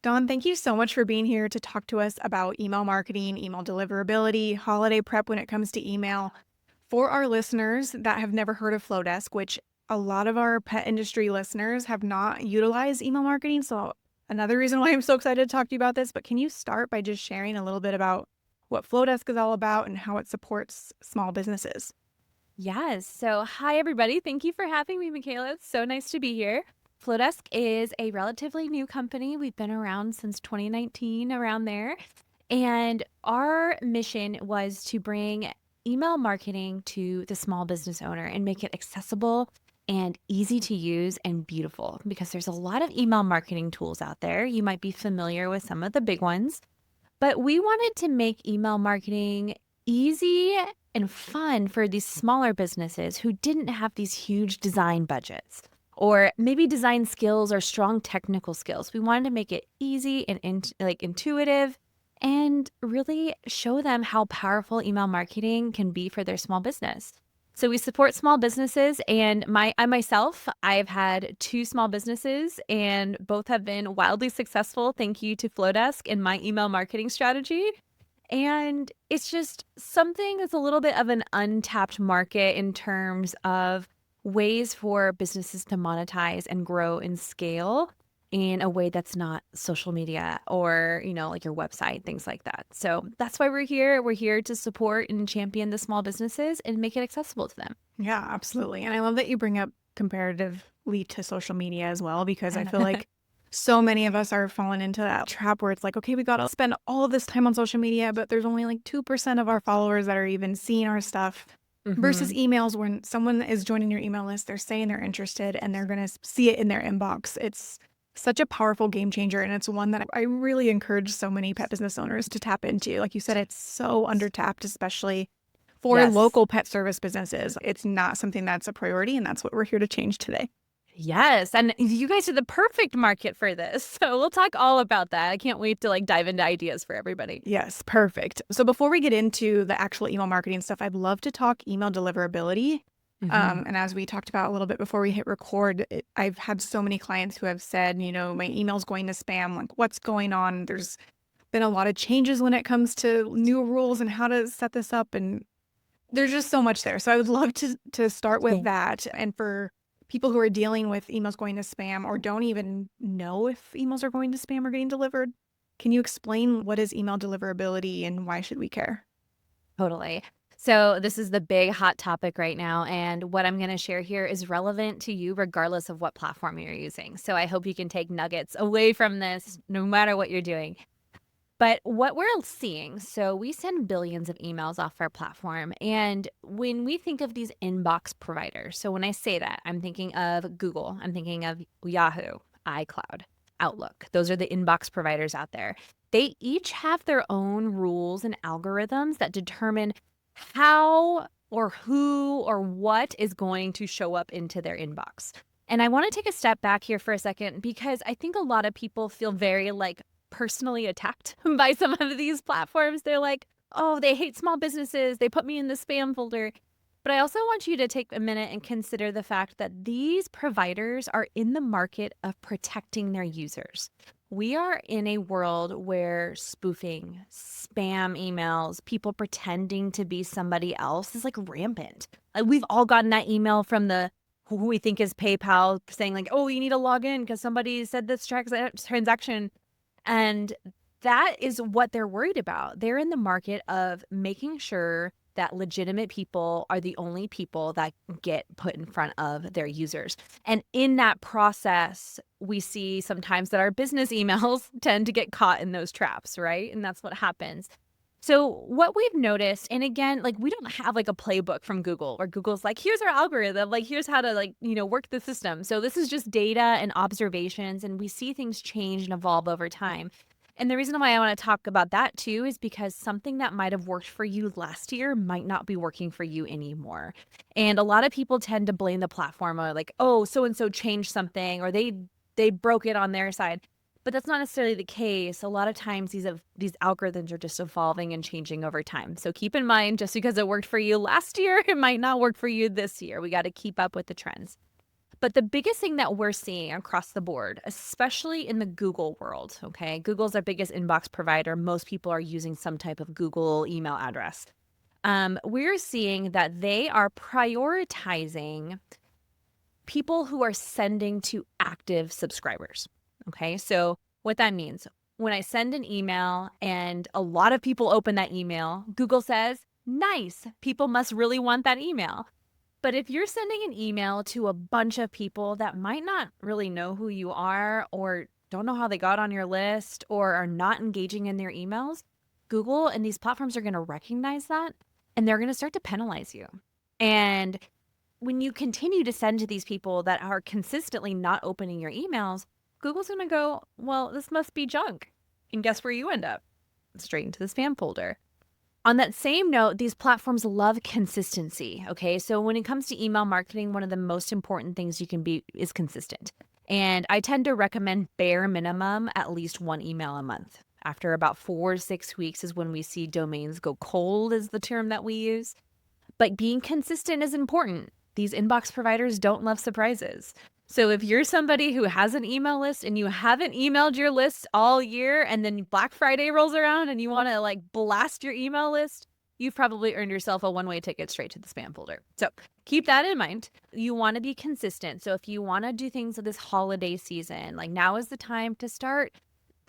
Dawn, thank you so much for being here to talk to us about email marketing, email deliverability, holiday prep when it comes to email. For our listeners that have never heard of Flodesk, which a lot of our pet industry listeners have not utilized email marketing. So another reason why I'm so excited to talk to you about this, but can you start by just sharing a little bit about what Flodesk is all about and how it supports small businesses? Yes. So, hi, everybody. Thank you for having me, Michaela. It's so nice to be here. Flodesk is a relatively new company. We've been around since 2019, around there. And our mission was to bring email marketing to the small business owner and make it accessible and easy to use and beautiful because there's a lot of email marketing tools out there. You might be familiar with some of the big ones. But we wanted to make email marketing easy and fun for these smaller businesses who didn't have these huge design budgets or maybe design skills or strong technical skills. We wanted to make it easy and intuitive and really show them how powerful email marketing can be for their small business. So we support small businesses, and I myself, I've had two small businesses and both have been wildly successful. Thank you to Flodesk and my email marketing strategy. And it's just something that's a little bit of an untapped market in terms of ways for businesses to monetize and grow and scale in a way that's not social media or, like your website, things like that. So that's why we're here. We're here to support and champion the small businesses and make it accessible to them. Yeah, absolutely. And I love that you bring up comparatively to social media as well, because I feel like so many of us are falling into that trap where it's like, okay, we got to spend all of this time on social media, but there's only like 2% of our followers that are even seeing our stuff versus Mhm. emails. When someone is joining your email list, they're saying they're interested and they're going to see it in their inbox. It's such a powerful game changer. And it's one that I really encourage so many pet business owners to tap into. Like you said, it's so undertapped, especially for Yes. local pet service businesses. It's not something that's a priority, and that's what we're here to change today. Yes, and you guys are the perfect market for this. So we'll talk all about that. I can't wait to dive into ideas for everybody. Yes, perfect. So before we get into the actual email marketing stuff, I'd love to talk email deliverability. Mhm. And as we talked about a little bit before we hit record, I've had so many clients who have said, my email's going to spam. Like, what's going on? There's been a lot of changes when it comes to new rules and how to set this up. And there's just so much there. So I would love to start with Yeah. that. And for people who are dealing with emails going to spam or don't even know if emails are going to spam or getting delivered, can you explain what is email deliverability and why should we care? Totally. So this is the big hot topic right now, and what I'm going to share here is relevant to you regardless of what platform you're using. So I hope you can take nuggets away from this no matter what you're doing. But what we're seeing, so we send billions of emails off our platform. And when we think of these inbox providers, so when I say that, I'm thinking of Google, I'm thinking of Yahoo, iCloud, Outlook. Those are the inbox providers out there. They each have their own rules and algorithms that determine how or who or what is going to show up into their inbox. And I want to take a step back here for a second because I think a lot of people feel very personally attacked by some of these platforms. They're like, oh, they hate small businesses. They put me in the spam folder. But I also want you to take a minute and consider the fact that these providers are in the market of protecting their users. We are in a world where spoofing, spam emails, people pretending to be somebody else is rampant. We've all gotten that email from the who we think is PayPal saying oh, you need to log in because somebody said this transaction, and that is what they're worried about. They're in the market of making sure that legitimate people are the only people that get put in front of their users. And in that process, we see sometimes that our business emails tend to get caught in those traps, right? And that's what happens. So what we've noticed, and again, we don't have a playbook from Google where Google's here's our algorithm, here's how to work the system. So this is just data and observations, and we see things change and evolve over time. And the reason why I want to talk about that too is because something that might have worked for you last year might not be working for you anymore. And a lot of people tend to blame the platform or oh, so and so changed something or they broke it on their side. But that's not necessarily the case. A lot of times these algorithms are just evolving and changing over time. So keep in mind, just because it worked for you last year, it might not work for you this year. We got to keep up with the trends. But the biggest thing that we're seeing across the board, especially in the Google world, okay? Google's our biggest inbox provider. Most people are using some type of Google email address. We're seeing that they are prioritizing people who are sending to active subscribers. Okay. So, what that means, when I send an email and a lot of people open that email, Google says, nice, people must really want that email. But if you're sending an email to a bunch of people that might not really know who you are or don't know how they got on your list or are not engaging in their emails, Google and these platforms are going to recognize that and they're going to start to penalize you. And when you continue to send to these people that are consistently not opening your emails, Google's going to go, well, this must be junk. And guess where you end up? Straight into the spam folder. On that same note, these platforms love consistency. Okay. So when it comes to email marketing, one of the most important things you can be is consistent. And I tend to recommend bare minimum at least one email a month. After about 4 to 6 weeks is when we see domains go cold, is the term that we use. But being consistent is important. These inbox providers don't love surprises. So if you're somebody who has an email list and you haven't emailed your list all year and then Black Friday rolls around and you want to like blast your email list, you've probably earned yourself a one-way ticket straight to the spam folder. So keep that in mind. You want to be consistent. So if you want to do things this holiday season, like now is the time to start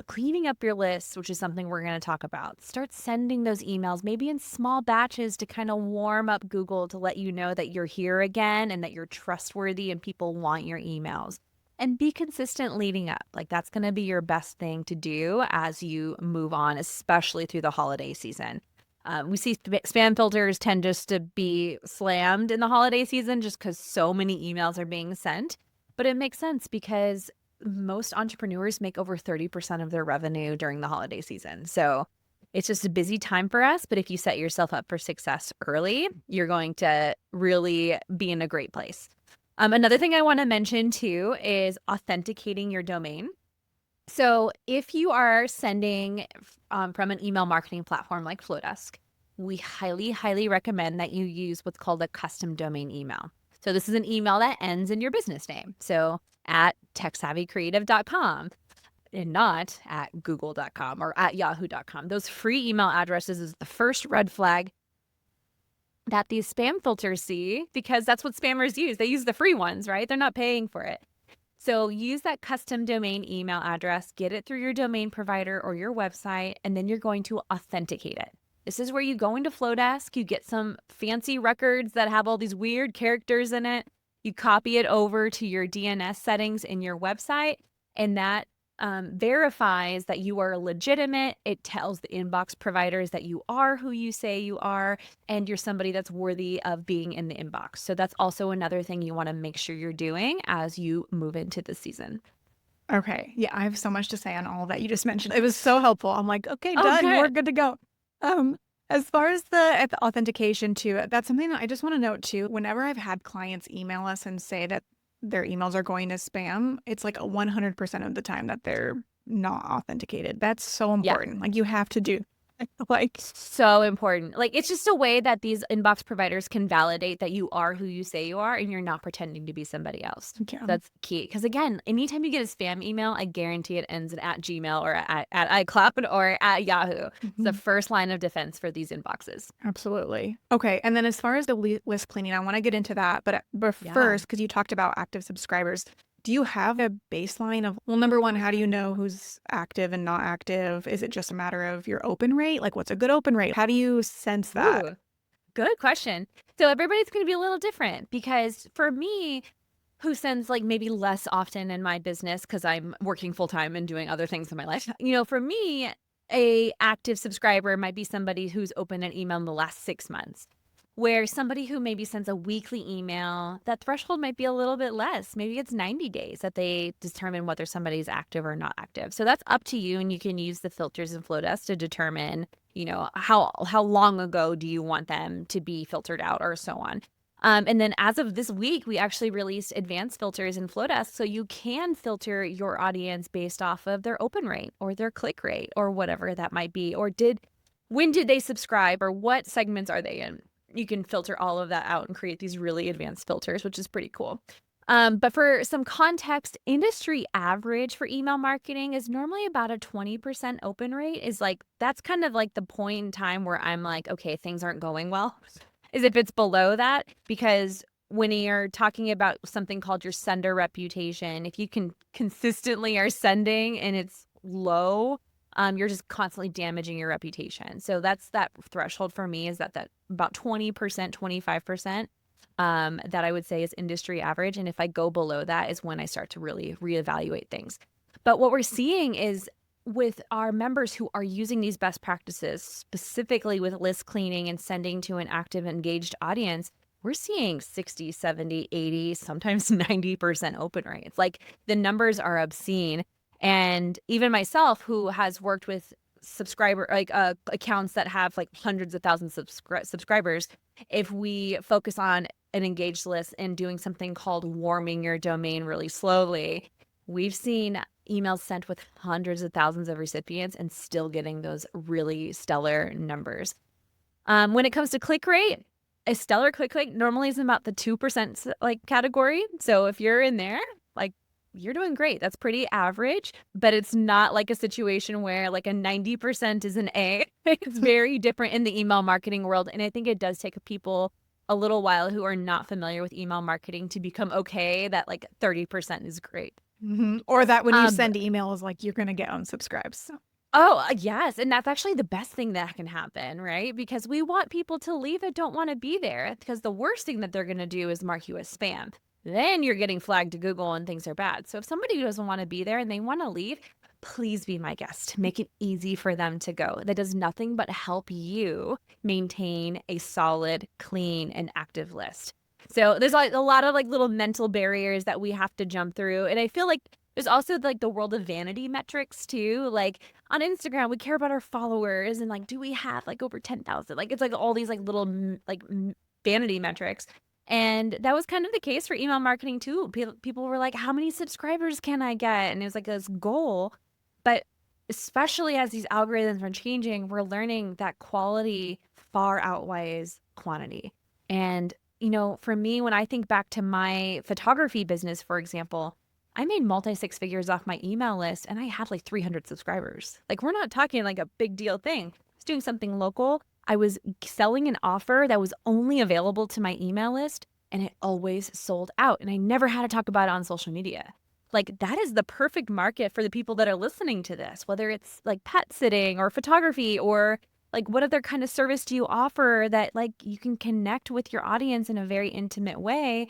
cleaning up your list, which is something we're going to talk about. Start sending those emails, maybe in small batches to kind of warm up Google to let you know that you're here again and that you're trustworthy and people want your emails. And be consistent leading up. Like that's going to be your best thing to do as you move on, especially through the holiday season. We see spam filters tend just to be slammed in the holiday season just because so many emails are being sent. But it makes sense because most entrepreneurs make over 30% of their revenue during the holiday season. So it's just a busy time for us. But if you set yourself up for success early, you're going to really be in a great place. Another thing I want to mention too is authenticating your domain. So if you are sending from an email marketing platform like Flodesk, we highly, highly recommend that you use what's called a custom domain email. So this is an email that ends in your business name. So at techsavvycreative.com and not at google.com or at yahoo.com. Those free email addresses is the first red flag that these spam filters see because that's what spammers use. They use the free ones, right? They're not paying for it. So use that custom domain email address, get it through your domain provider or your website, and then you're going to authenticate it. This is where you go into Flodesk, you get some fancy records that have all these weird characters in it. You copy it over to your DNS settings in your website, and that verifies that you are legitimate. It tells the inbox providers that you are who you say you are, and you're somebody that's worthy of being in the inbox. So that's also another thing you want to make sure you're doing as you move into the season. Okay. Yeah, I have so much to say on all of that you just mentioned. It was so helpful. I'm like, okay, Oh, done. We're good. good to go. As far as the authentication too, that's something that I just want to note too. Whenever I've had clients email us and say that their emails are going to spam, it's like 100% of the time that they're not authenticated. That's so Yeah. important. Like you have to do like So important. Like it's just a way that these inbox providers can validate that you are who you say you are and you're not pretending to be somebody else. yeah. That's key. Because again, anytime you get a spam email, I guarantee it ends at Gmail or at iCloud or at Yahoo. It's the Mhm. first line of defense for these inboxes. Absolutely. Okay. And then as far as the list cleaning, I want to get into that. But Yeah. first, because you talked about active subscribers, do you have a baseline of, well, number one, how do you know who's active and not active? Is it just a matter of your open rate? Like, what's a good open rate? How do you sense that? Ooh, good question. So everybody's going to be a little different because for me, who sends like maybe less often in my business because I'm working full time and doing other things in my life. For me, a active subscriber might be somebody who's opened an email in the last 6 months. Where somebody who maybe sends a weekly email, that threshold might be a little bit less. Maybe it's 90 days that they determine whether somebody's active or not active. So that's up to you, and you can use the filters in Flodesk to determine, how long ago do you want them to be filtered out or so on. And then as of this week, we actually released advanced filters in Flodesk, so you can filter your audience based off of their open rate or their click rate or whatever that might be, or when did they subscribe or what segments are they in? You can filter all of that out and create these really advanced filters, which is pretty cool. But for some context, industry average for email marketing is normally about a 20% open rate. Is like that's kind of like the point in time where I'm like, okay, things aren't going well. Is if it's below that, because when you're talking about something called your sender reputation, if you can consistently are sending and it's low, you're just constantly damaging your reputation. So that's that threshold for me, is that about 20%, 25%, that I would say is industry average. And if I go below that is when I start to really reevaluate things. But what we're seeing is with our members who are using these best practices, specifically with list cleaning and sending to an active, engaged audience, we're seeing 60, 70, 80, sometimes 90% open rates. Like the numbers are obscene. And even myself, who has worked with accounts that have like hundreds of thousands of subscribers, if we focus on an engaged list and doing something called warming your domain really slowly, we've seen emails sent with hundreds of thousands of recipients and still getting those really stellar numbers. When it comes to click rate, a stellar click rate normally is about the 2% like category. So if you're in there, like you're doing great. That's pretty average, but it's not like a situation where like a 90% is an A. It's very different in the email marketing world. And I think it does take people a little while who are not familiar with email marketing to become okay that like 30% is great. Or that when you Um, send emails, like you're going to get unsubscribes. So. yes, and that's actually the best thing that can happen, right? Because we want people to leave that don't want to be there, because the worst thing that they're going to do is mark you as spam. Then you're getting flagged to Google and things are bad. So if somebody doesn't want to be there and they want to leave, please be my guest. Make it easy for them to go. That does nothing but help you maintain a solid, clean, and active list. So there's like a lot of like little mental barriers that we have to jump through. And I feel like there's also like the world of vanity metrics too. Like on Instagram, we care about our followers and like, do we have like over 10,000? Like it's like all these like little vanity metrics. And that was kind of the case for email marketing too. People were like, how many subscribers can I get? And it was like this goal. But especially as these algorithms are changing, we're learning that quality far outweighs quantity. And, for me, when I think back to my photography business, for example, I made multi six figures off my email list and I had like 300 subscribers. Like, we're not talking like a big deal thing. I was doing something local. I was selling an offer that was only available to my email list and it always sold out. And I never had to talk about it on social media. Like, that is the perfect market for the people that are listening to this, whether it's like pet sitting or photography, or like what other kind of service do you offer that like you can connect with your audience in a very intimate way.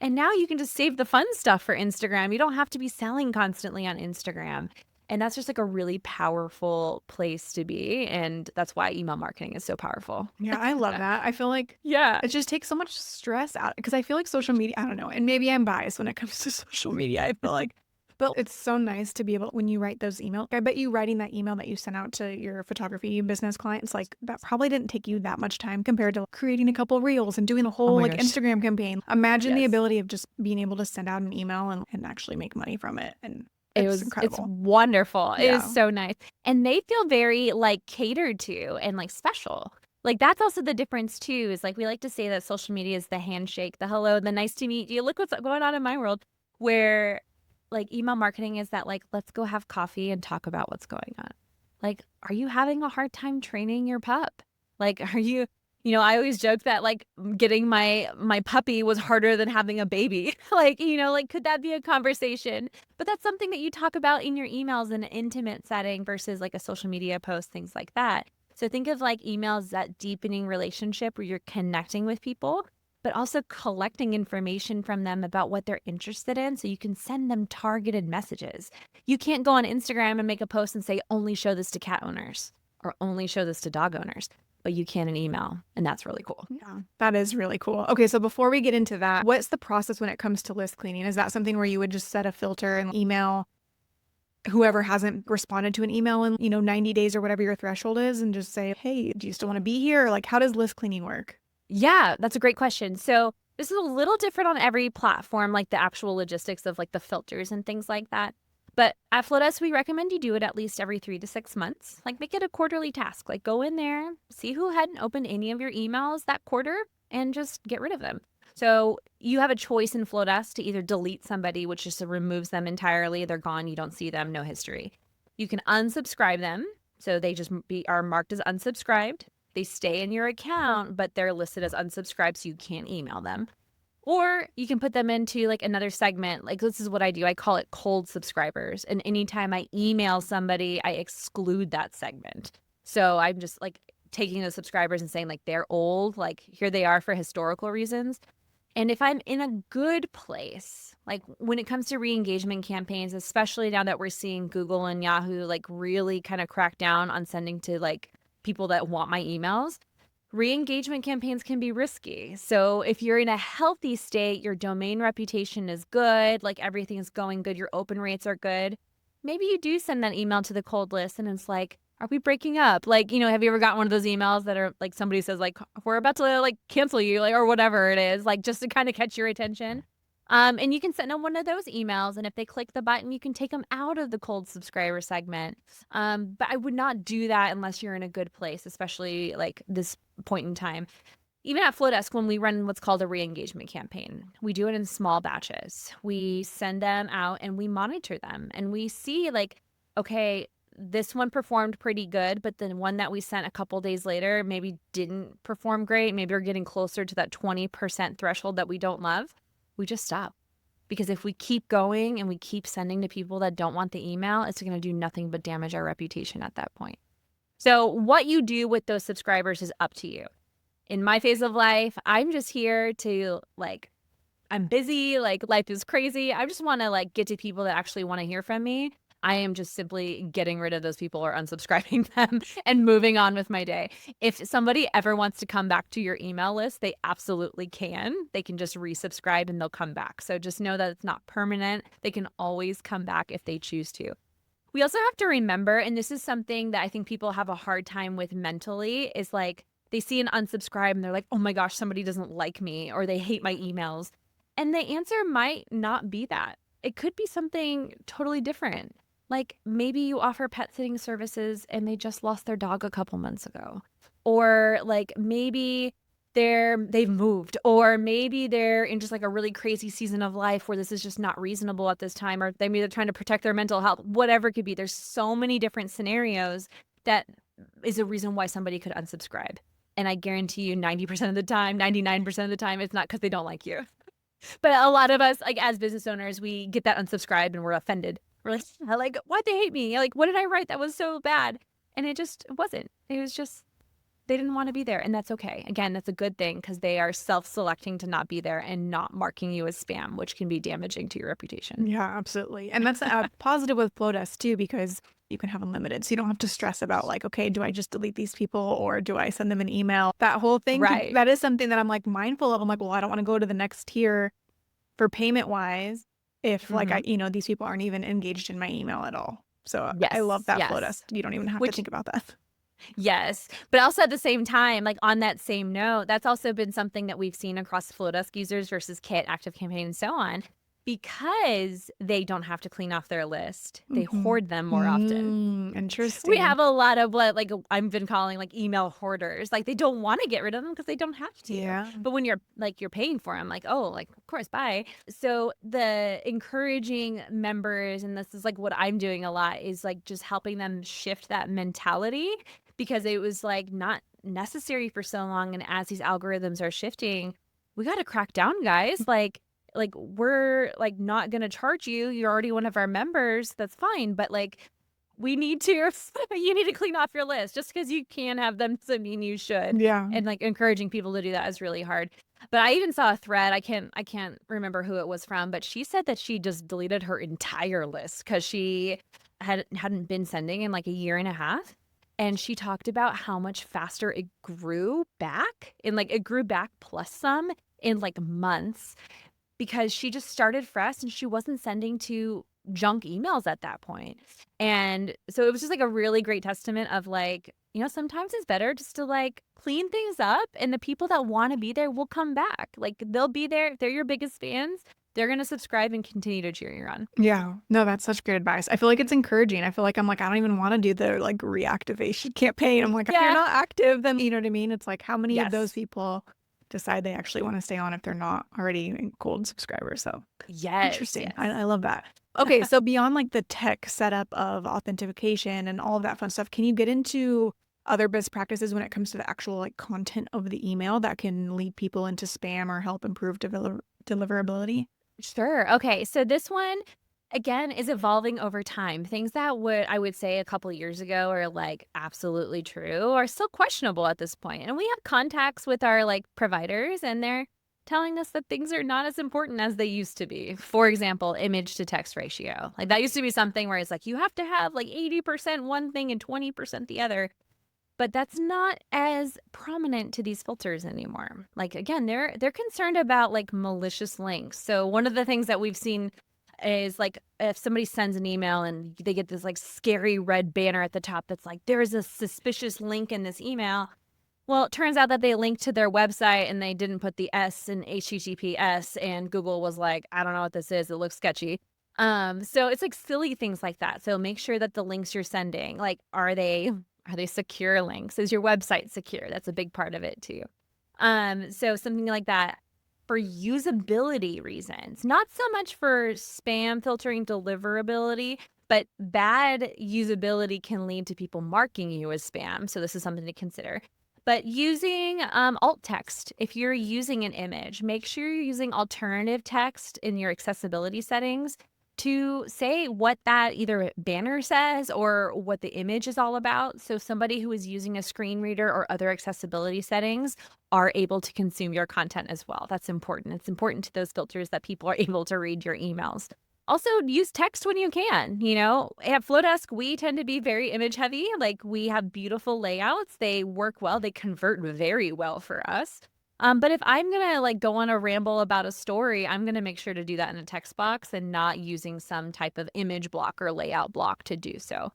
And now you can just save the fun stuff for Instagram. You don't have to be selling constantly on Instagram. And that's just like a really powerful place to be. And that's why email marketing is so powerful. Yeah, I love that. I feel like Yeah. it just takes so much stress out, because I feel like social media, I don't know, and maybe I'm biased when it comes to social media. I feel like, but it's so nice to be able, when you write those emails, I bet you writing that email that you sent out to your photography business clients, like that probably didn't take you that much time compared to creating a couple reels and doing a Oh whole my like gosh. Instagram campaign. Imagine the Yes. ability of just being able to send out an email and actually make money from it. And it's It's incredible. wonderful. It is Yeah. so nice. And they feel very like catered to and like special. Like that's also the difference too, is like we like to say that social media is the handshake, the hello, the nice to meet you. Look what's going on in my world, where like email marketing is that like, let's go have coffee and talk about what's going on. Like, are you having a hard time training your pup? Like, are you, I always joke that like getting my puppy was harder than having a baby. Like, like could that be a conversation? But that's something that you talk about in your emails in an intimate setting versus like a social media post, things like that. So think of like emails, that deepening relationship where you're connecting with people, but also collecting information from them about what they're interested in so you can send them targeted messages. You can't go on Instagram and make a post and say, only show this to cat owners or only show this to dog owners, but you can in email. And that's really cool. Yeah, that is really cool. Okay, so before we get into that, what's the process when it comes to list cleaning? Is that something where you would just set a filter and email whoever hasn't responded to an email in, 90 days or whatever your threshold is, and just say, hey, do you still want to be here? Like, how does list cleaning work? Yeah, that's a great question. So this is a little different on every platform, like the actual logistics of like the filters and things like that. But at Flodesk, we recommend you do it at least every 3 to 6 months. Like make it a quarterly task. Like go in there, see who hadn't opened any of your emails that quarter, and just get rid of them. So you have a choice in Flodesk to either delete somebody, which just removes them entirely. They're gone. You don't see them, no history. You can unsubscribe them. So they just are marked as unsubscribed. They stay in your account, but they're listed as unsubscribed, so you can't email them. Or you can put them into like another segment. Like this is what I do. I call it cold subscribers. And anytime I email somebody, I exclude that segment. So I'm just like taking those subscribers and saying like they're old, like here they are for historical reasons. And if I'm in a good place, like when it comes to re-engagement campaigns, especially now that we're seeing Google and Yahoo like really kind of crack down on sending to like people that want my emails, re-engagement campaigns can be risky. So if you're in a healthy state, your domain reputation is good, like everything is going good, your open rates are good, maybe you do send that email to the cold list and it's like, are we breaking up? Like, have you ever gotten one of those emails that are like somebody says like, we're about to like cancel you, like, or whatever it is, like just to kind of catch your attention. And you can send them one of those emails, and if they click the button, you can take them out of the cold subscriber segment. But I would not do that unless you're in a good place, especially like this point in time. Even at Flodesk, when we run what's called a re-engagement campaign, we do it in small batches. We send them out and we monitor them, and we see like, okay, this one performed pretty good, but the one that we sent a couple days later maybe didn't perform great. Maybe we're getting closer to that 20% threshold that we don't love. We just stop. Because if we keep going and we keep sending to people that don't want the email, it's going to do nothing but damage our reputation at that point. So what you do with those subscribers is up to you. In my phase of life, I'm just here to like, I'm busy, like life is crazy. I just want to like get to people that actually want to hear from me. I am just simply getting rid of those people or unsubscribing them and moving on with my day. If somebody ever wants to come back to your email list, they absolutely can. They can just resubscribe and they'll come back. So just know that it's not permanent. They can always come back if they choose to. We also have to remember, and this is something that I think people have a hard time with mentally, is like they see an unsubscribe and they're like, oh my gosh, somebody doesn't like me or they hate my emails. And the answer might not be that. It could be something totally different. Like maybe you offer pet sitting services and they just lost their dog a couple months ago. Or like maybe they've moved, or maybe they're in just like a really crazy season of life where this is just not reasonable at this time, or maybe they're trying to protect their mental health, whatever it could be. There's so many different scenarios that is a reason why somebody could unsubscribe. And I guarantee you 90% of the time, 99% of the time, it's not because they don't like you. But a lot of us, like as business owners, we get that unsubscribe and we're offended. We're like, why'd they hate me? Like, what did I write that was so bad? And it wasn't. It was just, they didn't want to be there. And that's okay. Again, that's a good thing because they are self-selecting to not be there and not marking you as spam, which can be damaging to your reputation. Yeah, absolutely. And that's a positive with Flodesk too, because you can have unlimited. So you don't have to stress about like, okay, do I just delete these people or do I send them an email? That whole thing, Right. that is something that I'm like mindful of. I'm like, well, I don't want to go to the next tier for payment wise if like these people aren't even engaged in my email at all. So I love that Flodesk. You don't even have to think about that. Yes. But also at the same time, like on that same note, that's also been something that we've seen across Flodesk users versus Kit, ActiveCampaign, and so on. Because they don't have to clean off their list, they hoard them more often. Interesting. We have a lot of what like I've been calling like email hoarders. Like they don't want to get rid of them because they don't have to. Yeah. But when you're paying for them, like, oh, like of course, bye. So the encouraging members, and this is like what I'm doing a lot, is like just helping them shift that mentality because it was like not necessary for so long. And as these algorithms are shifting, we got to crack down, guys. Like we're like not gonna charge you. You're already one of our members. That's fine. But like we need to you need to clean off your list. Just because you can have them doesn't mean you should. Yeah. And like encouraging people to do that is really hard. But I even saw a thread. I can't remember who it was from, but she said that she just deleted her entire list because she hadn't been sending in like a year and a half. And she talked about how much faster it grew back, and like it grew back plus some in like months, because she just started fresh and she wasn't sending to junk emails at that point. And so it was just like a really great testament of like, sometimes it's better just to like clean things up, and the people that want to be there will come back. Like they'll be there. If they're your biggest fans, they're going to subscribe and continue to cheer you on. Yeah. No, that's such good advice. I feel like it's encouraging. I feel like I don't even want to do the like reactivation campaign. I'm like, if you're not active, then you know what I mean? It's like, how many of those people decide they actually want to stay on if they're not already a gold subscriber. So Yes, interesting. yes. I love that. Okay, so beyond like the tech setup of authentication and all of that fun stuff, can you get into other best practices when it comes to the actual like content of the email that can lead people into spam or help improve deliverability? Sure. Okay. So this one again is evolving over time. Things that I would say a couple years ago are like absolutely true are still questionable at this point. And we have contacts with our like providers and they're telling us that things are not as important as they used to be. For example, image to text ratio. Like that used to be something where it's like you have to have like 80% one thing and 20% the other. But that's not as prominent to these filters anymore. Like again, they're concerned about like malicious links. So one of the things that we've seen is like if somebody sends an email and they get this like scary red banner at the top that's like there is a suspicious link in this email. Well, it turns out that they linked to their website and they didn't put the S in HTTPS and Google was like, I don't know what this is. It looks sketchy. So it's like silly things like that. So make sure that the links you're sending, like, are they secure links? Is your website secure? That's a big part of it too. So something like that for usability reasons, not so much for spam filtering deliverability, but bad usability can lead to people marking you as spam. So this is something to consider. But using alt text, if you're using an image, make sure you're using alternative text in your accessibility settings to say what that either banner says or what the image is all about. So somebody who is using a screen reader or other accessibility settings are able to consume your content as well. That's important. It's important to those filters that people are able to read your emails. Also, use text when you can. At Flodesk, we tend to be very image heavy. Like we have beautiful layouts. They work well. They convert very well for us. But if I'm gonna like go on a ramble about a story, I'm gonna make sure to do that in a text box and not using some type of image block or layout block to do so.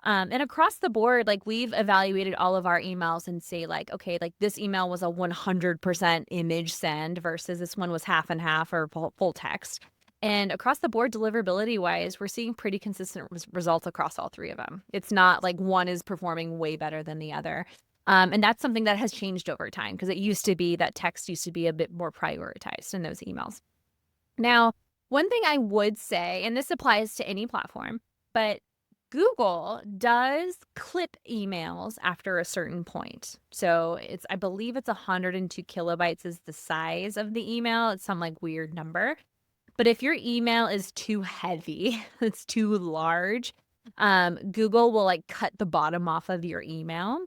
And across the board, like we've evaluated all of our emails and say like, okay, like this email was a 100% image send versus this one was half and half or full text. And across the board, deliverability wise, we're seeing pretty consistent results across all three of them. It's not like one is performing way better than the other. And that's something that has changed over time because it used to be that text used to be a bit more prioritized in those emails. Now, one thing I would say, and this applies to any platform, but Google does clip emails after a certain point. So I believe it's 102 kilobytes is the size of the email. It's some like weird number. But if your email is too heavy, it's too large, Google will like cut the bottom off of your email.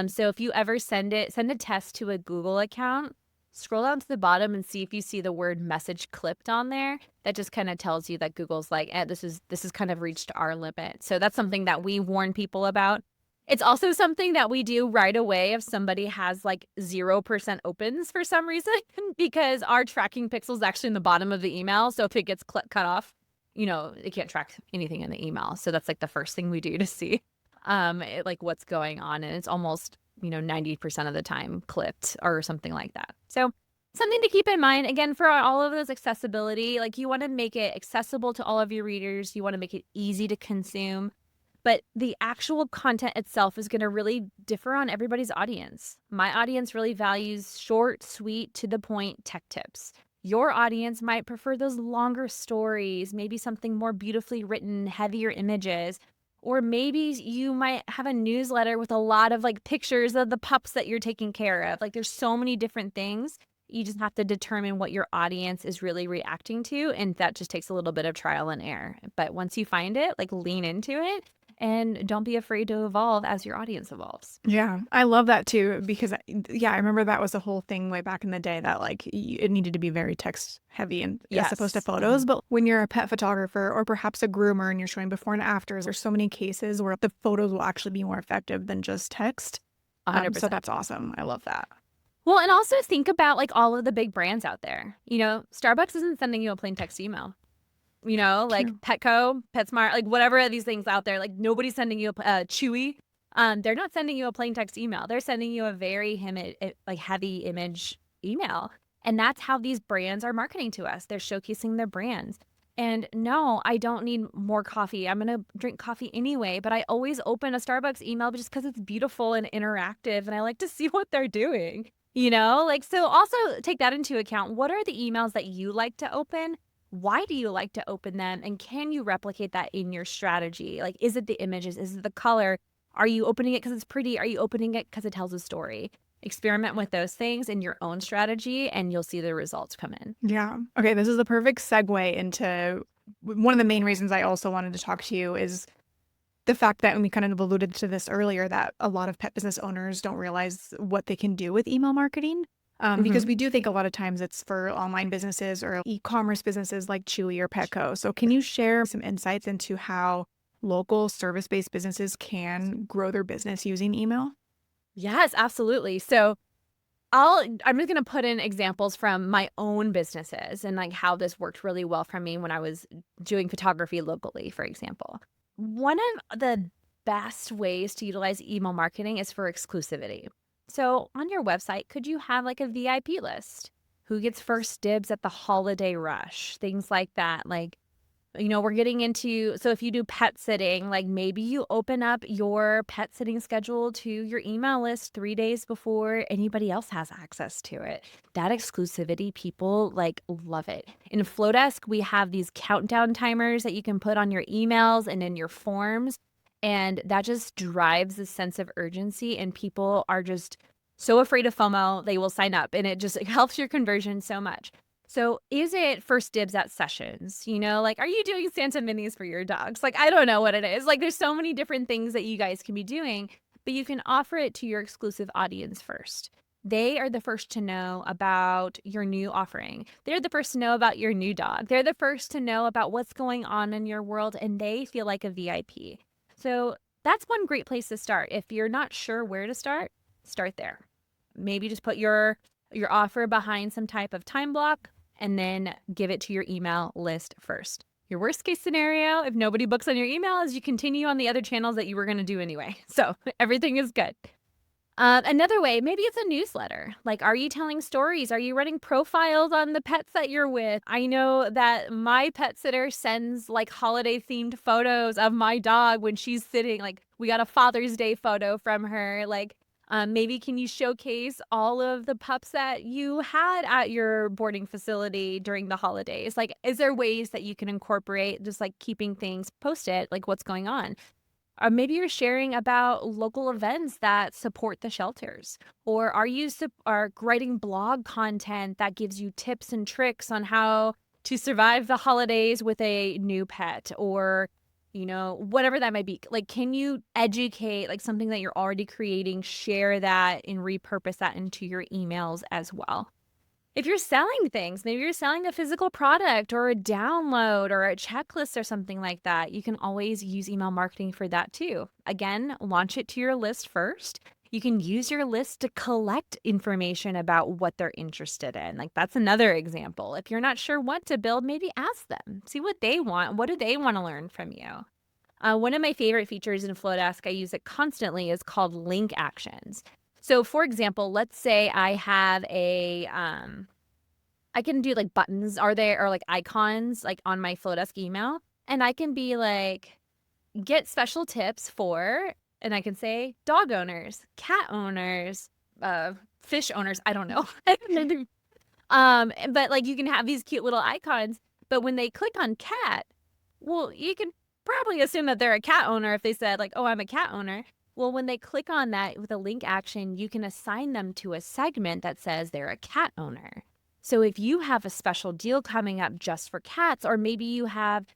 So if you ever send a test to a Google account, scroll down to the bottom and see if you see the word message clipped on there. That just kind of tells you that Google's like, this is kind of reached our limit. So that's something that we warn people about. It's also something that we do right away if somebody has like 0% opens for some reason, because our tracking pixel is actually in the bottom of the email. So if it gets cut off, it can't track anything in the email. So that's like the first thing we do to see like what's going on. And it's almost, 90% of the time clipped or something like that. So something to keep in mind, again, for all of those accessibility, like you want to make it accessible to all of your readers. You want to make it easy to consume. But the actual content itself is going to really differ on everybody's audience. My audience really values short, sweet, to the point tech tips. Your audience might prefer those longer stories, maybe something more beautifully written, heavier images. Or maybe you might have a newsletter with a lot of like pictures of the pups that you're taking care of. Like there's so many different things. You just have to determine what your audience is really reacting to. And that just takes a little bit of trial and error. But once you find it, like lean into it. And don't be afraid to evolve as your audience evolves. Yeah, I love that too because I remember that was a whole thing way back in the day that like it needed to be very text heavy and as opposed to Yes. photos. But when you're a pet photographer or perhaps a groomer and you're showing before and afters, there's so many cases where the photos will actually be more effective than just text. 100%. So that's awesome. I love that. Well, and also think about like all of the big brands out there. Starbucks isn't sending you a plain text email. Like True. Petco, PetSmart, like whatever these things out there, like nobody's sending you a Chewy. They're not sending you a plain text email. They're sending you a very heavy image email. And that's how these brands are marketing to us. They're showcasing their brands. And no, I don't need more coffee. I'm going to drink coffee anyway, but I always open a Starbucks email just because it's beautiful and interactive and I like to see what they're doing. Like, so also take that into account. What are the emails that you like to open? Why do you like to open them? And can you replicate that in your strategy? Like, is it the images? Is it the color? Are you opening it because it's pretty? Are you opening it because it tells a story? Experiment with those things in your own strategy, and you'll see the results come in. Yeah. Okay, this is the perfect segue into one of the main reasons I also wanted to talk to you is the fact that, and we kind of alluded to this earlier, that a lot of pet business owners don't realize what they can do with email marketing. Because Mhm. we do think a lot of times it's for online businesses or e-commerce businesses like Chewy or Petco. So can you share some insights into how local service-based businesses can grow their business using email? Yes, absolutely. So I'm just gonna put in examples from my own businesses and, like, how this worked really well for me when I was doing photography locally, for example. One of the best ways to utilize email marketing is for exclusivity. So, on your website, could you have, like, a VIP list? Who gets first dibs at the holiday rush? Things like that, like, we're getting into so if you do pet sitting, like maybe you open up your pet sitting schedule to your email list 3 days before anybody else has access to it. That exclusivity, people like love it. In Flodesk, we have these countdown timers that you can put on your emails and in your forms, and that just drives a sense of urgency, and people are just so afraid of FOMO, they will sign up, and it helps your conversion so much. So, is it first dibs at sessions? Like, are you doing Santa minis for your dogs? Like, I don't know what it is. Like, there's so many different things that you guys can be doing, but you can offer it to your exclusive audience first. They are the first to know about your new offering. They're the first to know about your new dog. They're the first to know about what's going on in your world, and they feel like a VIP. So, that's one great place to start. If you're not sure where to start there. Maybe just put your offer behind some type of time block and then give it to your email list first. Your worst case scenario, if nobody books on your email, is you continue on the other channels that you were going to do anyway. So everything is good. Another way, maybe it's a newsletter. Like, are you telling stories? Are you running profiles on the pets that you're with? I know that my pet sitter sends like holiday themed photos of my dog when she's sitting. Like, we got a Father's Day photo from her. Like, maybe can you showcase all of the pups that you had at your boarding facility during the holidays? Like, is there ways that you can incorporate just like keeping things posted, like what's going on? Or maybe you're sharing about local events that support the shelters. Or are writing blog content that gives you tips and tricks on how to survive the holidays with a new pet or whatever that might be. Like, can you educate like something that you're already creating, share that and repurpose that into your emails as well? If you're selling things, maybe you're selling a physical product or a download or a checklist or something like that, you can always use email marketing for that too. Again, launch it to your list first. You can use your list to collect information about what they're interested in. Like, that's another example. If you're not sure what to build, maybe ask them. See what they want. What do they want to learn from you? One of my favorite features in Flodesk, I use it constantly, is called link actions. So, for example, let's say I have I can do like buttons are there or like icons like on my Flodesk email, and I can be like, get special tips for, and I can say dog owners, cat owners, fish owners. I don't know. But like you can have these cute little icons, but when they click on cat, well, you can probably assume that they're a cat owner if they said like, "Oh, I'm a cat owner." Well, when they click on that with a link action, you can assign them to a segment that says they're a cat owner. So if you have a special deal coming up just for cats, or maybe you have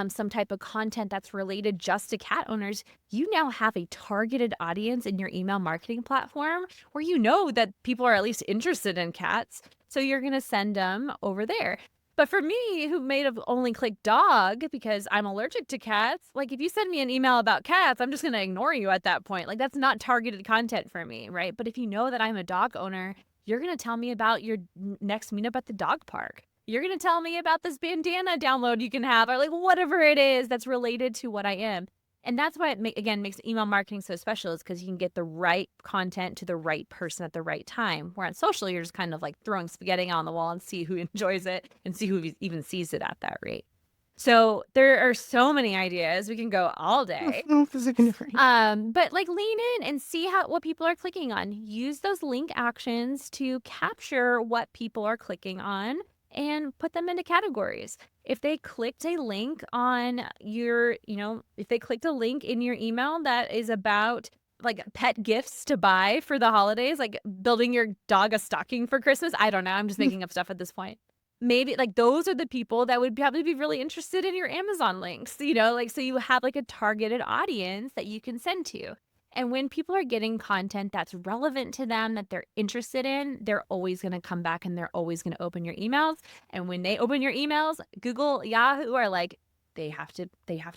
some type of content that's related just to cat owners, you now have a targeted audience in your email marketing platform where you know that people are at least interested in cats. So you're going to send them over there. But for me, who may have only clicked dog because I'm allergic to cats, like if you send me an email about cats, I'm just going to ignore you at that point. Like, that's not targeted content for me, right? But if you know that I'm a dog owner, you're going to tell me about your next meetup at the dog park. You're going to tell me about this bandana download you can have, or like whatever it is that's related to what I am. And that's why again makes email marketing so special, is because you can get the right content to the right person at the right time. Where on social, you're just kind of like throwing spaghetti on the wall and see who enjoys it and see who even sees it at that rate. So there are so many ideas. We can go all day. Oh, this is different. But like lean in and see what people are clicking on. Use those link actions to capture what people are clicking on and put them into categories. If they clicked a link on if they clicked a link in your email that is about like pet gifts to buy for the holidays, like building your dog a stocking for Christmas. I don't know. I'm just making up stuff at this point. Maybe like those are the people that would probably be really interested in your Amazon links, like so you have like a targeted audience that you can send to. And when people are getting content that's relevant to them, that they're interested in, they're always going to come back and they're always going to open your emails. And when they open your emails, Google, Yahoo are like, they have to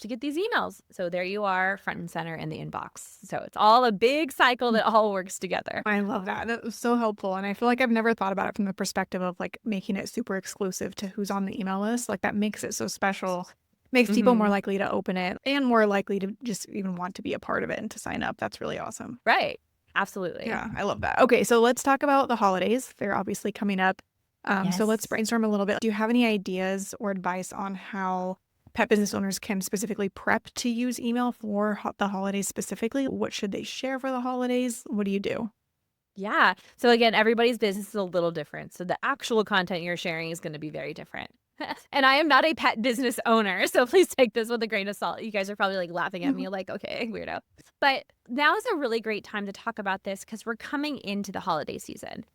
get these emails. So there you are, front and center in the inbox. So it's all a big cycle that all works together. I love that. That was so helpful. And I feel like I've never thought about it from the perspective of like making it super exclusive to who's on the email list. Like that makes it so special, makes people more likely to open it and more likely to just even want to be a part of it and to sign up. That's really awesome. Right. Absolutely. Yeah, I love that. Okay, so let's talk about the holidays. They're obviously coming up. So let's Yes. brainstorm a little bit. Do you have any ideas or advice on how pet business owners can specifically prep to use email for the holidays specifically? What should they share for the holidays? What do you do? Yeah. So again, everybody's business is a little different. So the actual content you're sharing is going to be very different. And I am not a pet business owner, so please take this with a grain of salt. You guys are probably like laughing at me like, okay, weirdo. But now is a really great time to talk about this because we're coming into the holiday season.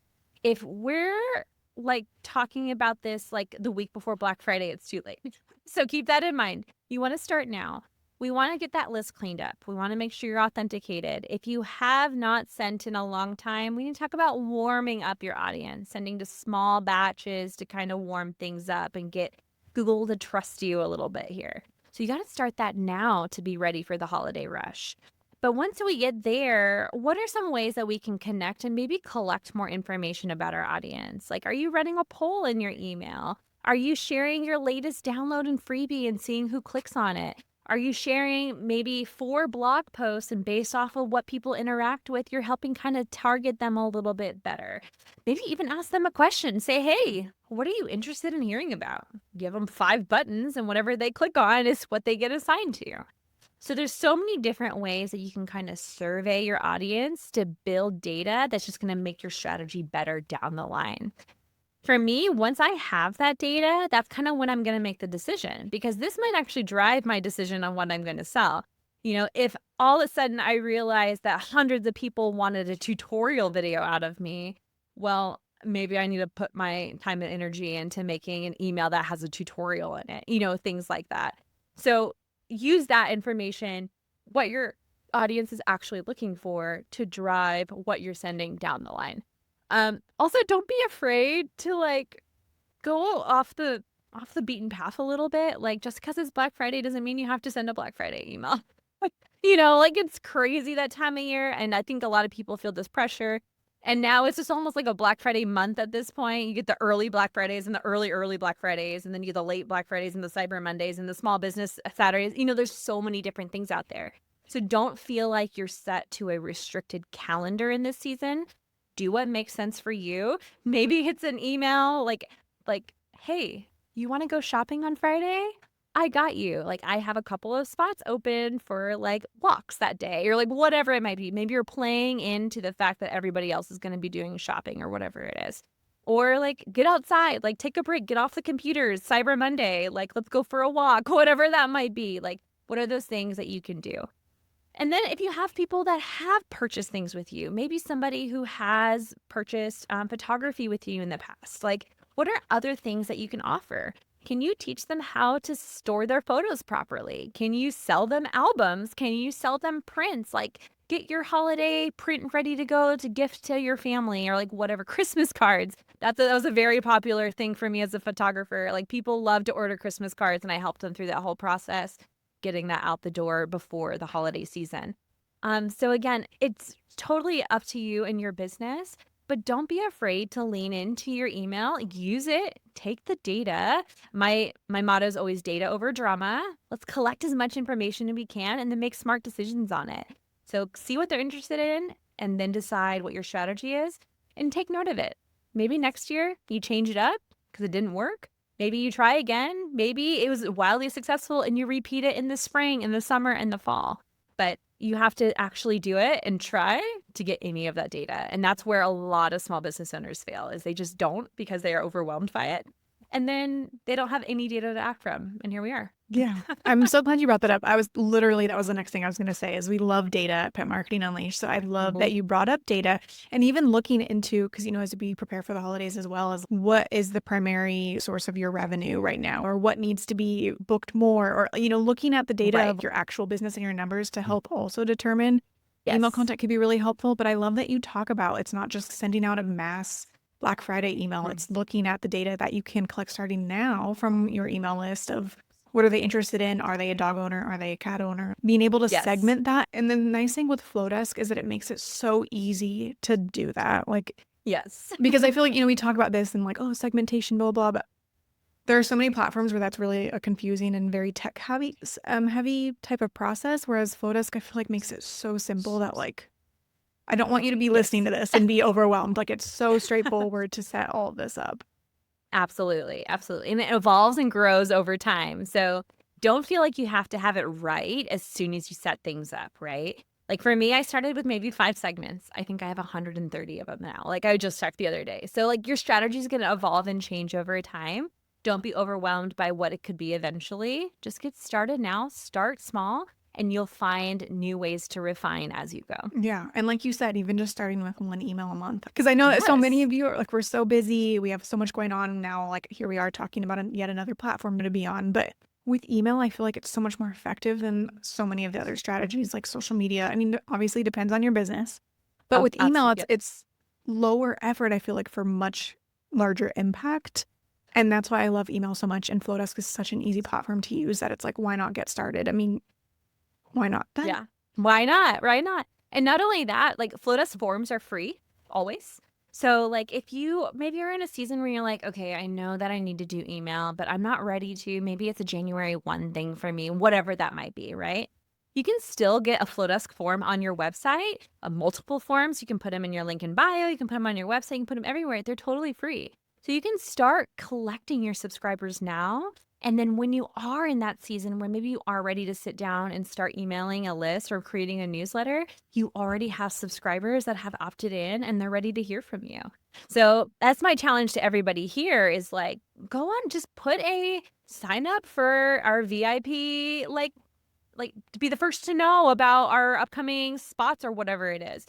If we're like talking about this like the week before Black Friday, it's too late. So keep that in mind. You want to start now. We want to get that list cleaned up. We want to make sure you're authenticated. If you have not sent in a long time, we need to talk about warming up your audience, sending to small batches to kind of warm things up and get Google to trust you a little bit here. So you got to start that now to be ready for the holiday rush. But once we get there, what are some ways that we can connect and maybe collect more information about our audience? Like, are you running a poll in your email? Are you sharing your latest download and freebie and seeing who clicks on it? Are you sharing maybe 4 blog posts and based off of what people interact with, you're helping kind of target them a little bit better? Maybe even ask them a question. Say, hey, what are you interested in hearing about? Give them 5 buttons and whatever they click on is what they get assigned to. So there's so many different ways that you can kind of survey your audience to build data that's just going to make your strategy better down the line. For me, once I have that data, that's kind of when I'm going to make the decision because this might actually drive my decision on what I'm going to sell. If all of a sudden I realize that hundreds of people wanted a tutorial video out of me, well, maybe I need to put my time and energy into making an email that has a tutorial in it, things like that. So use that information, what your audience is actually looking for to drive what you're sending down the line. Also, don't be afraid to like go off the beaten path a little bit. Like just because it's Black Friday doesn't mean you have to send a Black Friday email. Like it's crazy that time of year. And I think a lot of people feel this pressure. And now it's just almost like a Black Friday month at this point. You get the early Black Fridays and the early Black Fridays, and then you get the late Black Fridays and the Cyber Mondays and the small business Saturdays. There's so many different things out there. So don't feel like you're set to a restricted calendar in this season. Do what makes sense for you. Maybe it's an email like, hey, you want to go shopping on Friday? I got you. Like, I have a couple of spots open for like walks that day or like whatever it might be. Maybe you're playing into the fact that everybody else is going to be doing shopping or whatever it is. Or like get outside, like take a break, get off the computers, Cyber Monday, like let's go for a walk, whatever that might be. Like, what are those things that you can do? And then if you have people that have purchased things with you, maybe somebody who has purchased photography with you in the past, like what are other things that you can offer? Can you teach them how to store their photos properly? Can you sell them albums? Can you sell them prints? Like get your holiday print ready to go to gift to your family or like whatever, Christmas cards. That was a very popular thing for me as a photographer. Like people love to order Christmas cards and I helped them through that whole process, getting that out the door before the holiday season. So again, it's totally up to you and your business, but don't be afraid to lean into your email. Use it, take the data. My motto is always data over drama. Let's collect as much information as we can and then make smart decisions on it. So see what they're interested in and then decide what your strategy is and take note of it. Maybe next year you change it up because it didn't work. Maybe you try again. Maybe it was wildly successful and you repeat it in the spring, in the summer, and the fall. But you have to actually do it and try to get any of that data. And that's where a lot of small business owners fail, is they just don't, because they are overwhelmed by it. And then they don't have any data to act from. And here we are. Yeah. I'm so glad you brought that up. That was the next thing I was going to say is we love data at Pet Marketing Unleashed. So I love that you brought up data and even looking into, because, as we prepare for the holidays as well, as what is the primary source of your revenue right now, or what needs to be booked more, or, looking at the data of your actual business and your numbers to help also determine. Email content could be really helpful, but I love that you talk about it's not just sending out a mass Black Friday email. It's looking at the data that you can collect starting now from your email list of what are they interested in? Are they a dog owner? Are they a cat owner? Being able to segment that. And the nice thing with Flodesk is that it makes it so easy to do that. Like, because I feel like, we talk about this and like, oh, segmentation, blah, blah, but there are so many platforms where that's really a confusing and very tech heavy type of process. Whereas Flodesk, I feel like makes it so simple that like, I don't want you to be listening to this and be overwhelmed. Like it's so straightforward to set all of this up. Absolutely. Absolutely. And it evolves and grows over time. So don't feel like you have to have it right as soon as you set things up, right? Like for me, I started with maybe 5 segments. I think I have 130 of them now. Like I just checked the other day. So like your strategy is going to evolve and change over time. Don't be overwhelmed by what it could be eventually. Just get started now. Start small. And you'll find new ways to refine as you go. Yeah. And like you said, even just starting with 1 email a month. Because I know that so many of you are like, we're so busy. We have so much going on now. Like here we are talking about yet another platform to be on. But with email, I feel like it's so much more effective than so many of the other strategies like social media. I mean, obviously it depends on your business. But with email, it's lower effort, I feel like, for much larger impact. And that's why I love email so much. And Flodesk is such an easy platform to use that it's like, why not get started? I mean, why not then? Yeah. Why not? Why not? And not only that, like Flodesk forms are free always. So like if maybe you're in a season where you're like, okay, I know that I need to do email, but I'm not ready to. Maybe it's a January 1 thing for me, whatever that might be, right? You can still get a Flodesk form on your website, multiple forms. You can put them in your link in bio. You can put them on your website. You can put them everywhere. They're totally free. So you can start collecting your subscribers now. And then when you are in that season where maybe you are ready to sit down and start emailing a list or creating a newsletter, you already have subscribers that have opted in and they're ready to hear from you. So that's my challenge to everybody here is like, go on, just put a sign up for our VIP, like to be the first to know about our upcoming spots or whatever it is.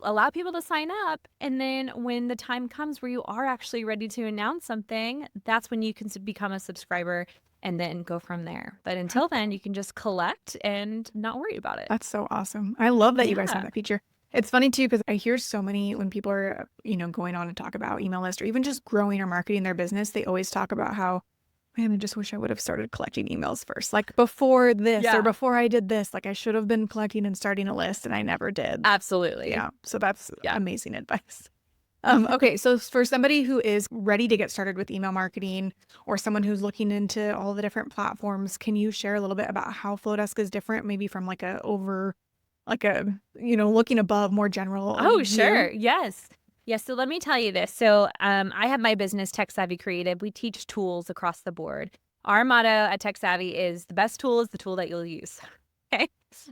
Allow people to sign up, and then when the time comes where you are actually ready to announce something, that's when you can become a subscriber and then go from there. But until then, you can just collect and not worry about it. That's so awesome. I love that you guys have that feature. It's funny too, because I hear so many when people are, going on and talk about email list or even just growing or marketing their business, they always talk about how, man, I just wish I would have started collecting emails first. Like before this or before I did this, like I should have been collecting and starting a list and I never did. Absolutely. Yeah. So that's amazing advice. Okay. So for somebody who is ready to get started with email marketing or someone who's looking into all the different platforms, can you share a little bit about how Flodesk is different, maybe from looking above, more general? Oh, sure. Yes. Yes. So let me tell you this. So I have my business, Tech Savvy Creative. We teach tools across the board. Our motto at Tech Savvy is the best tool is the tool that you'll use. Okay.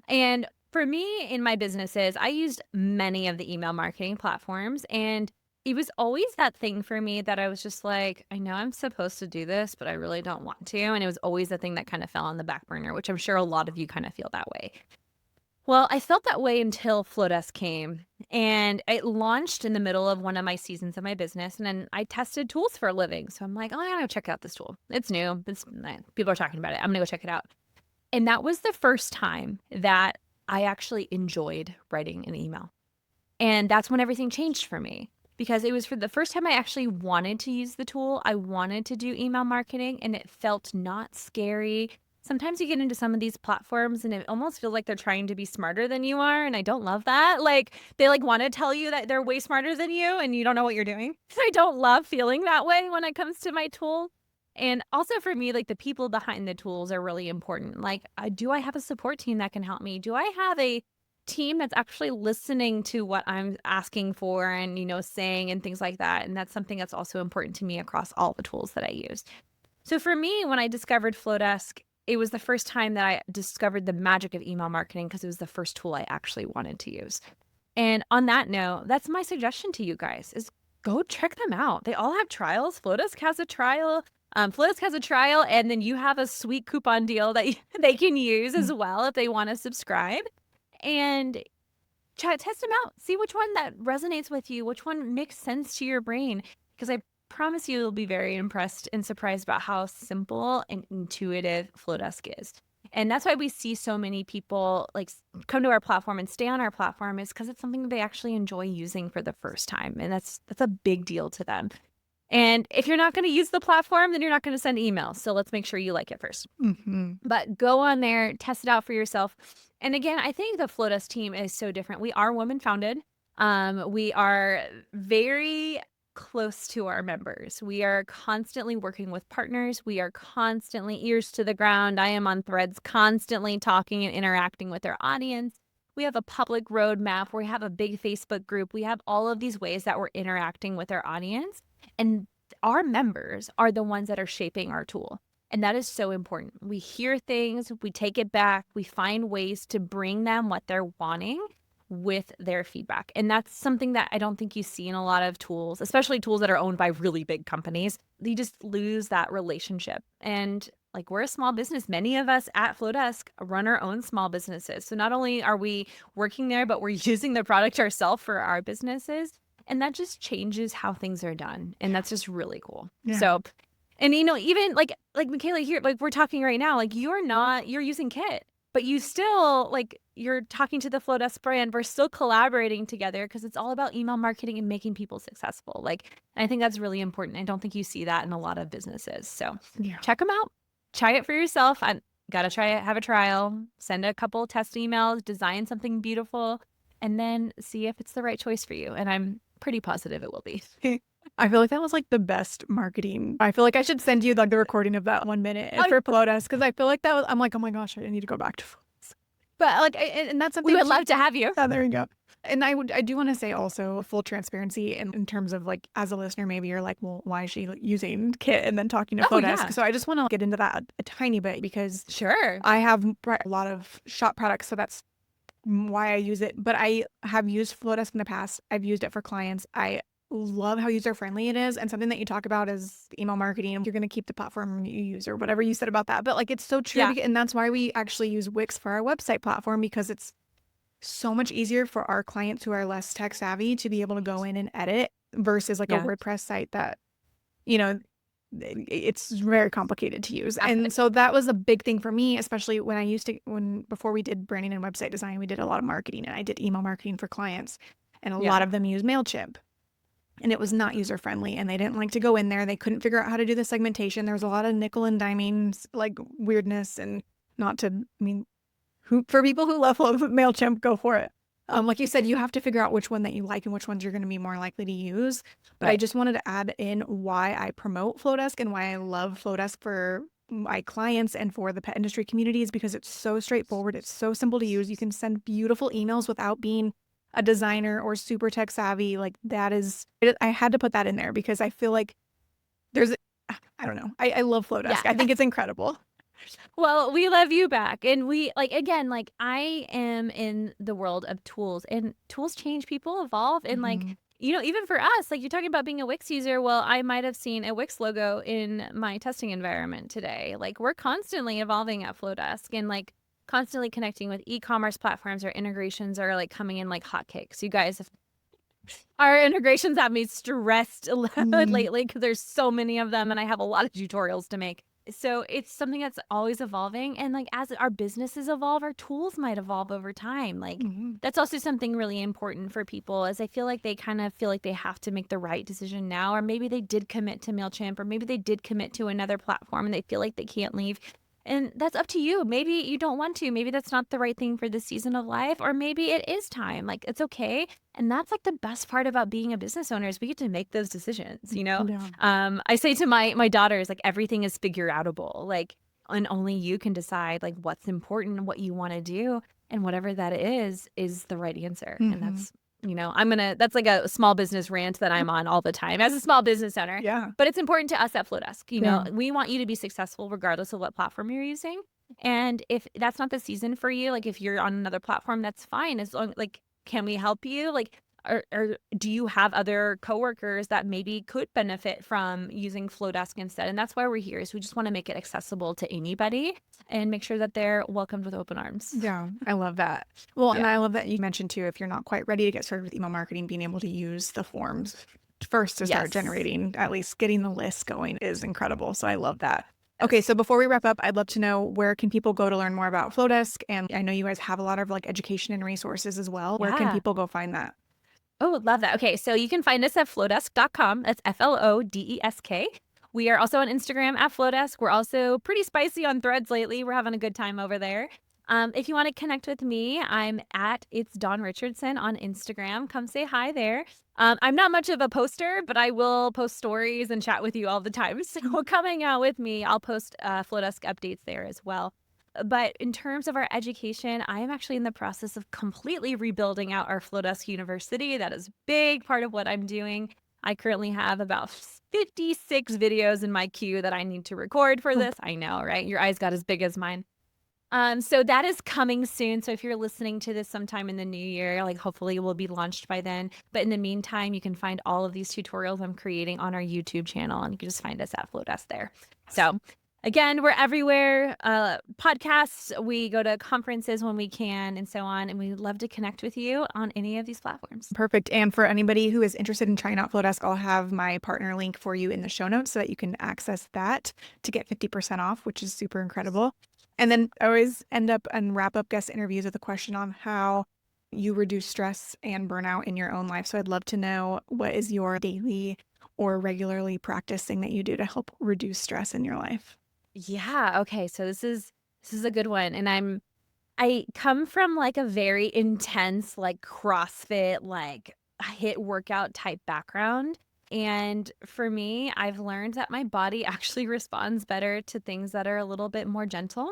And for me in my businesses, I used many of the email marketing platforms. And it was always that thing for me that I was just like, I know I'm supposed to do this, but I really don't want to. And it was always the thing that kind of fell on the back burner, which I'm sure a lot of you kind of feel that way. Well, I felt that way until Flodesk came, and it launched in the middle of one of my seasons of my business, and then I tested tools for a living. So I'm like, oh, I gotta go check out this tool. It's new. People are talking about it. I'm gonna go check it out. And that was the first time that I actually enjoyed writing an email. And that's when everything changed for me, because it was for the first time I actually wanted to use the tool. I wanted to do email marketing, and it felt not scary. Sometimes you get into some of these platforms and it almost feels like they're trying to be smarter than you are. And I don't love that. Like they want to tell you that they're way smarter than you and you don't know what you're doing. I don't love feeling that way when it comes to my tool. And also for me, like the people behind the tools are really important. Like, do I have a support team that can help me? Do I have a team that's actually listening to what I'm asking for and, saying and things like that? And that's something that's also important to me across all the tools that I use. So for me, when I discovered Flodesk, it was the first time that I discovered the magic of email marketing because it was the first tool I actually wanted to use. And on that note, that's my suggestion to you guys is go check them out. They all have trials. Flodesk has a trial. Flodesk has a trial, and then you have a sweet coupon deal that they can use as well if they want to subscribe. And test them out. See which one that resonates with you, which one makes sense to your brain. Because I promise you'll be very impressed and surprised about how simple and intuitive Flodesk is. And that's why we see so many people like come to our platform and stay on our platform is because it's something they actually enjoy using for the first time. And that's a big deal to them. And if you're not going to use the platform, then you're not going to send emails. So let's make sure you like it first. But go on there, test it out for yourself. And again, I think the Flodesk team is so different. We are woman founded. We are very close to our members. We are constantly working with partners. We are constantly ears to the ground. I am on threads, constantly talking and interacting with our audience. We have a public roadmap. We have a big Facebook group. We have all of these ways that we're interacting with our audience. And our members are the ones that are shaping our tool. And that is so important. We hear things, we take it back, we find ways to bring them what they're wanting with their feedback. And that's something that I don't think you see in a lot of tools, especially tools that are owned by really big companies. You just lose that relationship. And like we're a small business. Many of us at Flodesk run our own small businesses. So not only are we working there, but we're using the product ourselves for our businesses. And that just changes how things are done. And that's just really cool. Yeah. So, and even like Michaela here, like we're talking right now, like you're using Kit, but you still you're talking to the Flodesk brand. We're still collaborating together because it's all about email marketing and making people successful. And I think that's really important. I don't think you see that in a lot of businesses. So check them out. Try it for yourself. I gotta try it, have a trial, send a couple test emails, design something beautiful, and then see if it's the right choice for you. And I'm pretty positive it will be. I feel like that was the best marketing. I feel like I should send you the recording of that 1 minute for Flodesk because I feel like that was, I'm like, oh my gosh, I need to go back to Flodesk. But and that's something we would love to have you. Oh, there you go. And I do want to say also full transparency in terms of as a listener, maybe you're like, well, why is she using Kit and then talking to Flodesk? Yeah. So I just want to get into that a tiny bit because sure, I have a lot of shop products, so that's why I use it. But I have used Flodesk in the past. I've used it for clients. I love how user-friendly it is, and something that you talk about is email marketing. You're going to keep the platform you use or whatever you said about that. But it's so true. Yeah. And that's why we actually use Wix for our website platform because it's so much easier for our clients who are less tech savvy to be able to go in and edit versus a WordPress site that, it's very complicated to use. And so that was a big thing for me, especially before we did branding and website design, we did a lot of marketing and I did email marketing for clients and a lot of them use MailChimp. And it was not user-friendly, and they didn't like to go in there. They couldn't figure out how to do the segmentation. There was a lot of nickel and diming, weirdness, and for people who love MailChimp, go for it. Like you said, you have to figure out which one that you like and which ones you're going to be more likely to use. But I just wanted to add in why I promote Flodesk and why I love Flodesk for my clients and for the pet industry community is because it's so straightforward. It's so simple to use. You can send beautiful emails without being a designer or super tech savvy. I had to put that in there because I feel like I don't know. I love Flodesk. Yeah. I think it's incredible. Well, we love you back. And we I am in the world of tools, and tools change, people evolve. And even for us, you're talking about being a Wix user. Well, I might have seen a Wix logo in my testing environment today. We're constantly evolving at Flodesk and constantly connecting with e-commerce platforms. Our integrations are coming in like hotcakes. You guys, our integrations have me stressed lately because there's so many of them and I have a lot of tutorials to make. So it's something that's always evolving. And as our businesses evolve, our tools might evolve over time. That's also something really important for people, as I feel like they kind of feel like they have to make the right decision now, or maybe they did commit to MailChimp, or maybe they did commit to another platform and they feel like they can't leave. And that's up to you. Maybe you don't want to. Maybe that's not the right thing for this season of life, or maybe it is time. It's okay. And that's the best part about being a business owner is we get to make those decisions, Yeah. I say to my daughters, everything is figure outable. And only you can decide what's important, what you want to do, and whatever that is the right answer. And that's like a small business rant that I'm on all the time as a small business owner. Yeah. But it's important to us at Flodesk. Yeah. We want you to be successful regardless of what platform you're using. And if that's not the season for you, like if you're on another platform, that's fine. As long like, can we help you? Like, or do you have other coworkers that maybe could benefit from using Flodesk instead? And that's why we're here. Is we just want to make it accessible to anybody and make sure that they're welcomed with open arms. Yeah, I love that. Well, and Yeah. I love that you mentioned too, if you're not quite ready to get started with email marketing, being able to use the forms first to start Yes. generating, at least getting the list going is incredible. So I love that. Okay, Yes. so before we wrap up, I'd love to know where can people go to learn more about Flodesk? And I know you guys have a lot of like education and resources as well. Where can Yeah. people go find that? Oh, love that. Okay, so you can find us at flodesk.com. That's Flodesk. We are also on Instagram at Flodesk. We're also pretty spicy on Threads lately. We're having a good time over there. If you want to connect with me, I'm at It's Dawn Richardson on Instagram. Come say hi there. I'm not much of a poster, but I will post stories and chat with you all the time. So come hang out with me. I'll post Flodesk updates there as well. But in terms of our education, I am actually in the process of completely rebuilding out our Flodesk University. That is a big part of what I'm doing. I currently have about 56 videos in my queue that I need to record for Oh, this. I know, right? Your eyes got as big as mine. So that is coming soon. So if you're listening to this sometime in the new year, like hopefully it will be launched by then. But in the meantime, you can find all of these tutorials I'm creating on our YouTube channel, and you can just find us at Flodesk there. So again, we're everywhere. Podcasts, we go to conferences when we can and so on. And we'd love to connect with you on any of these platforms. perfect. And for anybody who is interested in trying out Flodesk, I'll have my partner link for you in the show notes so that you can access that to get 50% off, which is super incredible. And then I always end up and wrap up guest interviews with a question on how you reduce stress and burnout in your own life. So I'd love to know, what is your daily or regularly practiced thing that you do to help reduce stress in your life? Yeah. Okay. So this is a good one. And I come from like a very intense, like CrossFit, like hit workout type background. And for me, I've learned that my body actually responds better to things that are a little bit more gentle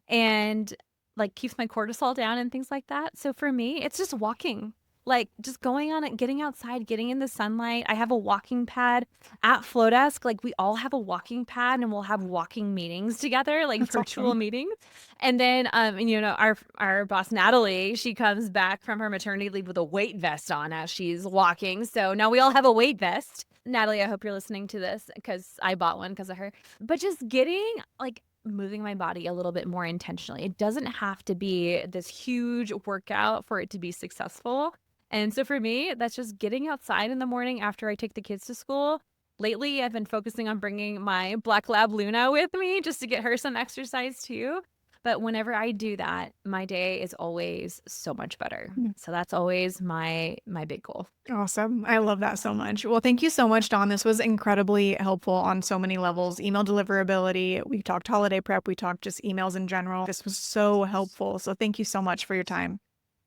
and like keeps my cortisol down and things like that. So for me, it's just walking, like just going on it, getting outside, getting in the sunlight. I have a walking pad at Flodesk. Like we all have a walking pad and we'll have walking meetings together, like That's virtual awesome. meetings. And then, and, our boss Natalie, she comes back from her maternity leave with a weight vest on as she's walking. So now we all have a weight vest. Natalie, I hope you're listening to this because I bought one because of her. But just getting like moving my body a little bit more intentionally. It doesn't have to be this huge workout for it to be successful. And so for me, that's just getting outside in the morning after I take the kids to school. Lately, I've been focusing on bringing my black lab Luna with me just to get her some exercise too. But whenever I do that, my day is always so much better. So that's always my big goal. Awesome. I love that so much. Well, thank you so much, Dawn. This was incredibly helpful on so many levels. Email deliverability. We talked holiday prep. We talked just emails in general. This was so helpful. So thank you so much for your time.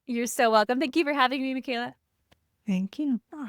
You're so welcome. Thank you for having me, Michaela. Thank you. Awesome.